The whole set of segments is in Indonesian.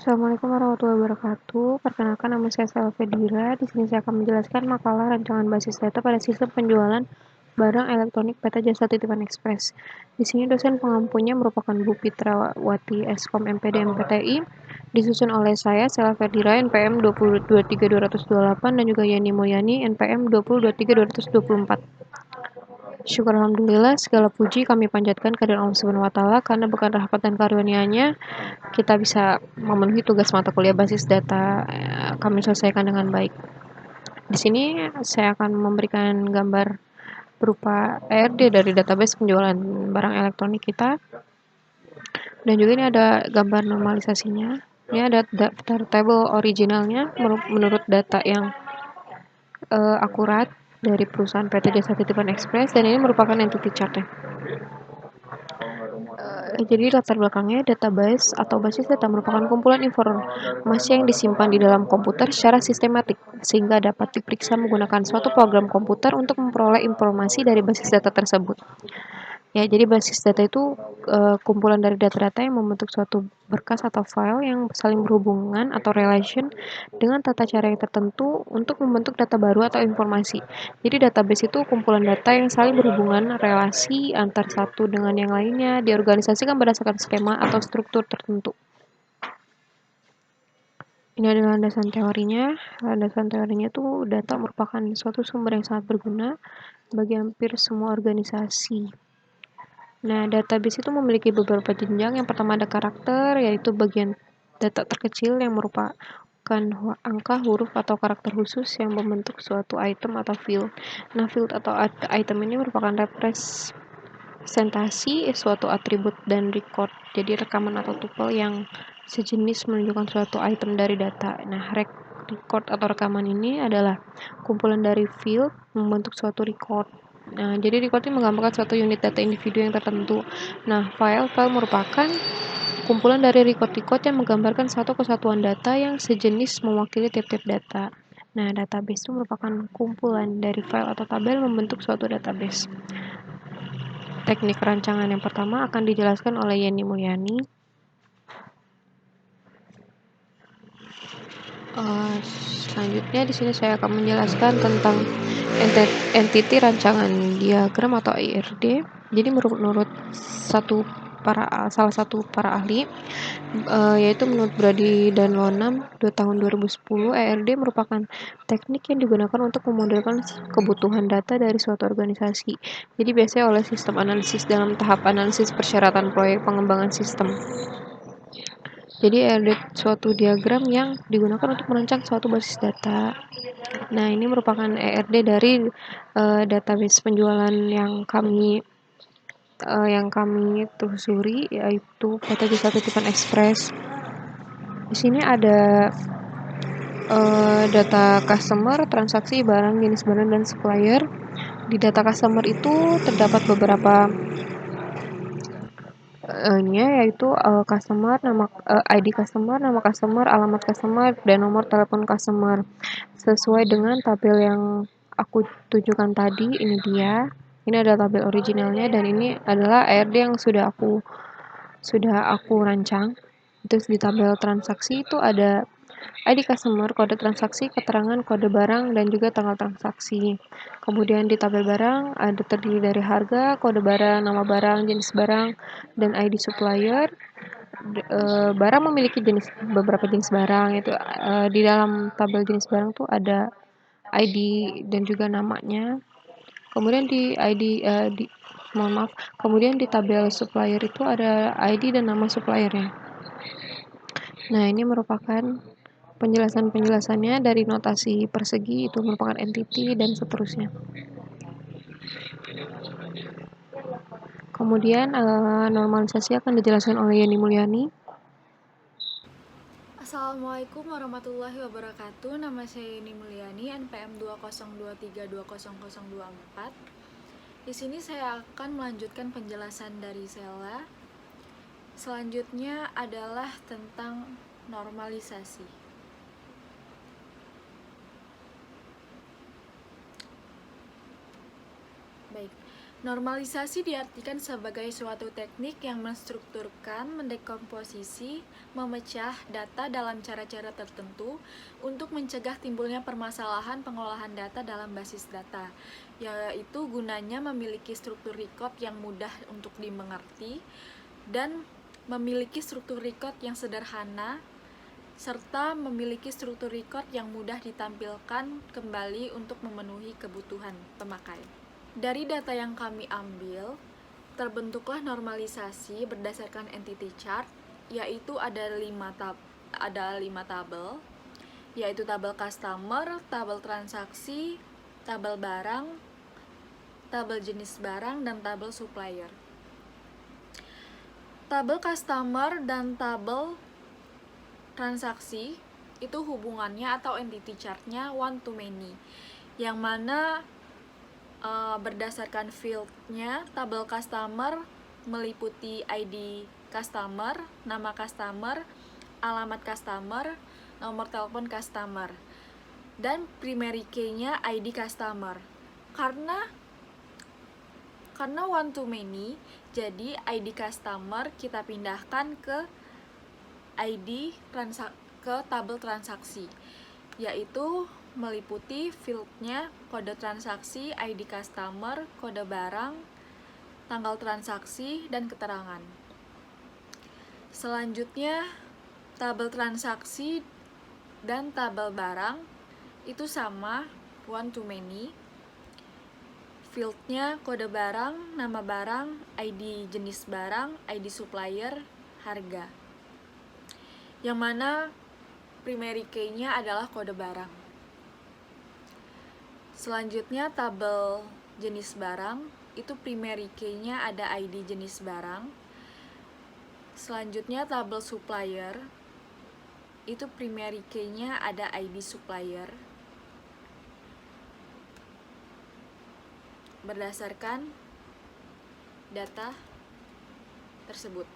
Assalamualaikum warahmatullahi wabarakatuh. Perkenalkan nama saya Sela Fedira. Di sini saya akan menjelaskan makalah rancangan basis data pada sistem penjualan barang elektronik PT Jasa Titipan Ekspres. Di sini dosen pengampunya merupakan Bu Pitrawati Eskom MPD MPTI, disusun oleh saya Sela Fedira NPM 2023228 dan juga Yani Mulyani NPM 2023224. Syukur alhamdulillah, segala puji kami panjatkan kehadirat Allah Subhanahu wa taala karena berkat rahmat dan karunia-Nya kita bisa memenuhi tugas mata kuliah basis data kami selesaikan dengan baik. Di sini saya akan memberikan gambar berupa ARD dari database penjualan barang elektronik kita. Dan juga ini ada gambar normalisasinya. Ini ada daftar table originalnya menurut data yang akurat dari perusahaan PT Jasa Titipan Ekspres, dan ini merupakan entity chart-nya. Jadi latar belakangnya, database atau basis data merupakan kumpulan informasi yang disimpan di dalam komputer secara sistematik sehingga dapat diperiksa menggunakan suatu program komputer untuk memperoleh informasi dari basis data tersebut. Ya, jadi basis data itu kumpulan dari data-data yang membentuk suatu berkas atau file yang saling berhubungan atau relation dengan tata cara yang tertentu untuk membentuk data baru atau informasi. Jadi database itu kumpulan data yang saling berhubungan, relasi antar satu dengan yang lainnya, diorganisasikan berdasarkan skema atau struktur tertentu. Ini adalah landasan teorinya. Landasan teorinya itu data merupakan suatu sumber yang sangat berguna bagi hampir semua organisasi. Nah, database itu memiliki beberapa jenjang. Yang pertama ada karakter, yaitu bagian data terkecil yang merupakan angka, huruf, atau karakter khusus yang membentuk suatu item atau field. Nah, field atau item ini merupakan representasi suatu atribut dan record. Jadi rekaman atau tuple yang sejenis menunjukkan suatu item dari data. Nah, record atau rekaman ini adalah kumpulan dari field membentuk suatu record. Nah, jadi record ini menggambarkan suatu unit data individu yang tertentu. Nah, file merupakan kumpulan dari record-record yang menggambarkan satu kesatuan data yang sejenis mewakili tiap-tiap data. Nah, database itu merupakan kumpulan dari file atau tabel membentuk suatu database. Teknik rancangan yang pertama akan dijelaskan oleh Yani Mulyani. Selanjutnya di sini saya akan menjelaskan tentang entity rancangan diagram atau IRD. Jadi menurut salah satu para ahli, yaitu menurut Brady dan Lonham tahun 2010, ERD merupakan teknik yang digunakan untuk memodelkan kebutuhan data dari suatu organisasi. Jadi biasanya oleh sistem analisis dalam tahap analisis persyaratan proyek pengembangan sistem. Jadi ada suatu diagram yang digunakan untuk merancang suatu basis data. Nah, ini merupakan ERD dari database penjualan yang kami telusuri, yaitu PT Jasa Titipan Ekspres. Di sini ada data customer, transaksi, barang, jenis barang, dan supplier. Di data customer itu terdapat beberapa yaitu customer, ID customer, nama customer, alamat customer, dan nomor telepon customer. Sesuai dengan tabel yang aku tunjukkan tadi, ini dia. Ini adalah tabel originalnya, dan ini adalah ARD yang sudah aku rancang. Terus di tabel transaksi itu ada ID customer, kode transaksi, keterangan kode barang, dan juga tanggal transaksi. Kemudian di tabel barang ada terdiri dari harga, kode barang, nama barang, jenis barang, dan ID supplier. Barang memiliki beberapa jenis barang, itu di dalam tabel jenis barang tuh ada ID dan juga namanya. Kemudian kemudian di tabel supplier itu ada ID dan nama suppliernya. Nah, ini merupakan penjelasannya dari notasi persegi, itu merupakan entity dan seterusnya. Kemudian normalisasi akan dijelaskan oleh Yani Mulyani. Assalamualaikum warahmatullahi wabarakatuh. Nama saya Yani Mulyani, NPM 202320024. Di sini saya akan melanjutkan penjelasan dari Sela. Selanjutnya adalah tentang normalisasi. Baik. Normalisasi diartikan sebagai suatu teknik yang menstrukturkan, mendekomposisi, memecah data dalam cara-cara tertentu untuk mencegah timbulnya permasalahan pengolahan data dalam basis data, yaitu gunanya memiliki struktur record yang mudah untuk dimengerti dan memiliki struktur record yang sederhana serta memiliki struktur record yang mudah ditampilkan kembali untuk memenuhi kebutuhan pemakai. Dari data yang kami ambil, terbentuklah normalisasi berdasarkan entity chart, yaitu ada 5 tabel, yaitu tabel customer, tabel transaksi, tabel barang, tabel jenis barang, dan tabel supplier. Tabel customer dan tabel transaksi itu hubungannya atau entity chart-nya one to many, yang mana berdasarkan field-nya, tabel customer meliputi ID customer, nama customer, alamat customer, nomor telepon customer, dan primary key-nya ID customer. Karena one to many, jadi ID customer kita pindahkan ke tabel transaksi, yaitu meliputi fieldnya kode transaksi, ID customer, kode barang, tanggal transaksi, dan keterangan. Selanjutnya, tabel transaksi dan tabel barang itu sama, one to many. Fieldnya kode barang, nama barang, ID jenis barang, ID supplier, harga. Yang mana primary key-nya adalah kode barang. Selanjutnya tabel jenis barang, itu primary key-nya ada ID jenis barang. Selanjutnya tabel supplier, itu primary key-nya ada ID supplier. Berdasarkan data tersebut.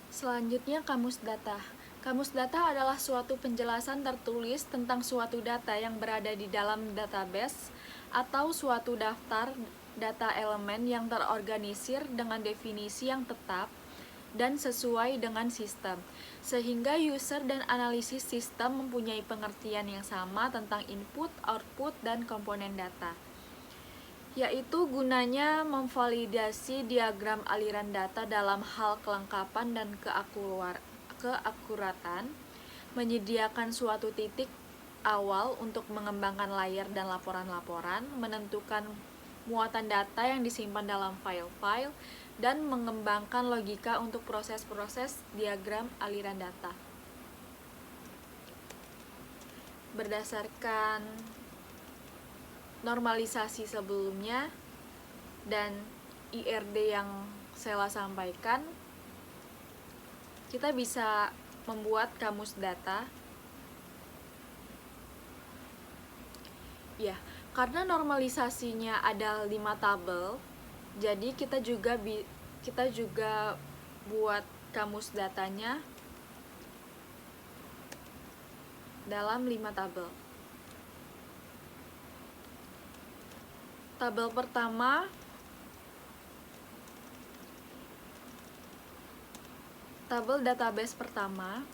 Selanjutnya kamus data. Kamus data adalah suatu penjelasan tertulis tentang suatu data yang berada di dalam database atau suatu daftar data elemen yang terorganisir dengan definisi yang tetap dan sesuai dengan sistem, sehingga user dan analisis sistem mempunyai pengertian yang sama tentang input, output, dan komponen data. Yaitu gunanya memvalidasi diagram aliran data dalam hal kelengkapan dan keakuratan, menyediakan suatu titik awal untuk mengembangkan layar dan laporan-laporan, menentukan muatan data yang disimpan dalam file-file, dan mengembangkan logika untuk proses-proses diagram aliran data. Berdasarkan normalisasi sebelumnya dan IRD yang saya sampaikan, kita bisa membuat kamus data. Ya, karena normalisasinya ada 5 tabel, jadi kita juga buat kamus datanya dalam 5 tabel. Tabel pertama, tabel database pertama.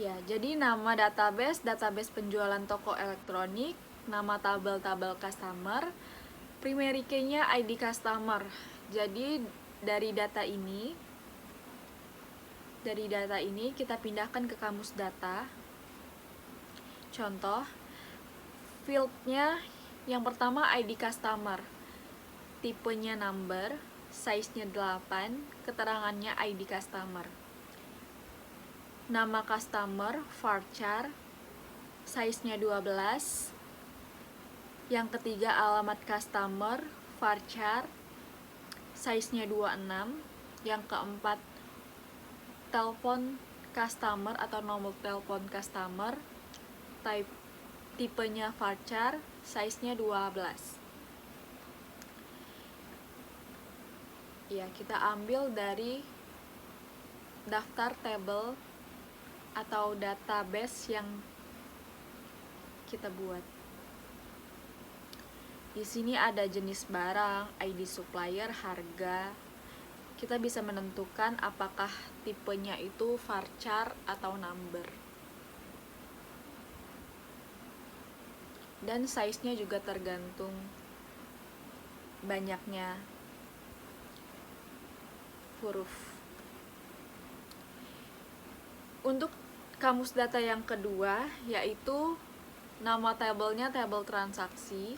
Ya, jadi nama database penjualan toko elektronik, nama tabel customer, primary key-nya ID customer. Jadi dari data ini kita pindahkan ke kamus data. Contoh, field-nya yang pertama ID customer, tipenya number, size-nya 8, keterangannya ID customer. Nama customer, varchar, size-nya 12. Yang ketiga alamat customer, varchar, size-nya 26. Yang keempat telepon customer atau nomor telepon customer, tipenya varchar, size-nya 12. Ya, kita ambil dari daftar tabel atau database yang kita buat. Di sini ada jenis barang, ID supplier, harga. Kita bisa menentukan apakah tipenya itu varchar atau number. Dan size-nya juga tergantung banyaknya huruf. Untuk kamus data yang kedua, yaitu nama tabelnya tabel transaksi.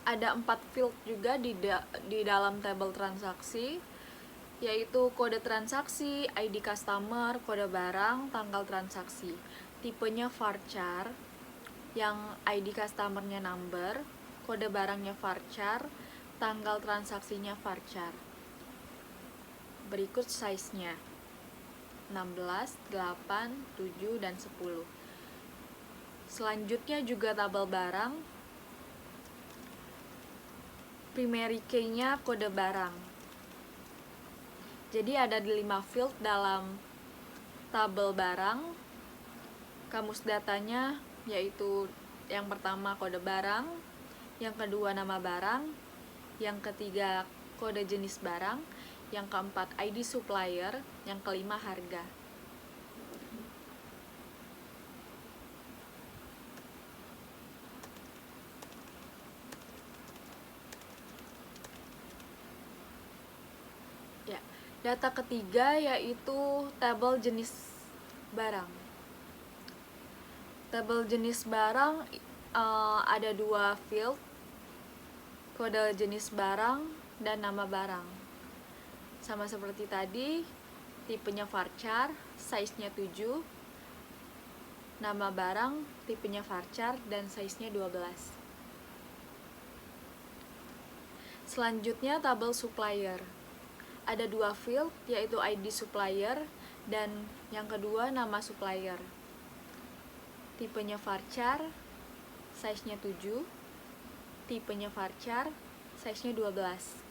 Ada 4 field juga di dalam tabel transaksi, yaitu kode transaksi, ID customer, kode barang, tanggal transaksi. Tipenya varchar, yang ID customernya number, kode barangnya varchar, tanggal transaksinya varchar. Berikut size-nya 16, 8, 7, dan 10. Selanjutnya juga tabel barang. Primary key-nya kode barang. Jadi ada 5 field dalam tabel barang. Kamus datanya yaitu yang pertama kode barang, yang kedua nama barang, yang ketiga kode jenis barang, yang keempat ID supplier, yang kelima harga. Ya, data ketiga yaitu tabel jenis barang. Tabel jenis barang ada 2 field, kode jenis barang dan nama barang. Sama seperti tadi, tipenya varchar, size-nya 7, nama barang, tipenya varchar, dan size-nya 12. Selanjutnya tabel supplier. Ada 2 field, yaitu ID supplier dan yang kedua nama supplier. Tipenya varchar, size-nya 7, tipenya varchar, size-nya 12.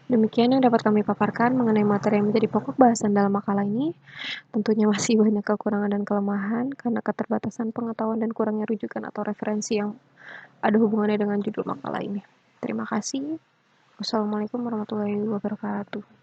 Demikian yang dapat kami paparkan mengenai materi yang menjadi pokok bahasan dalam makalah ini. Tentunya masih banyak kekurangan dan kelemahan karena keterbatasan pengetahuan dan kurangnya rujukan atau referensi yang ada hubungannya dengan judul makalah ini. Terima kasih. Wassalamualaikum warahmatullahi wabarakatuh.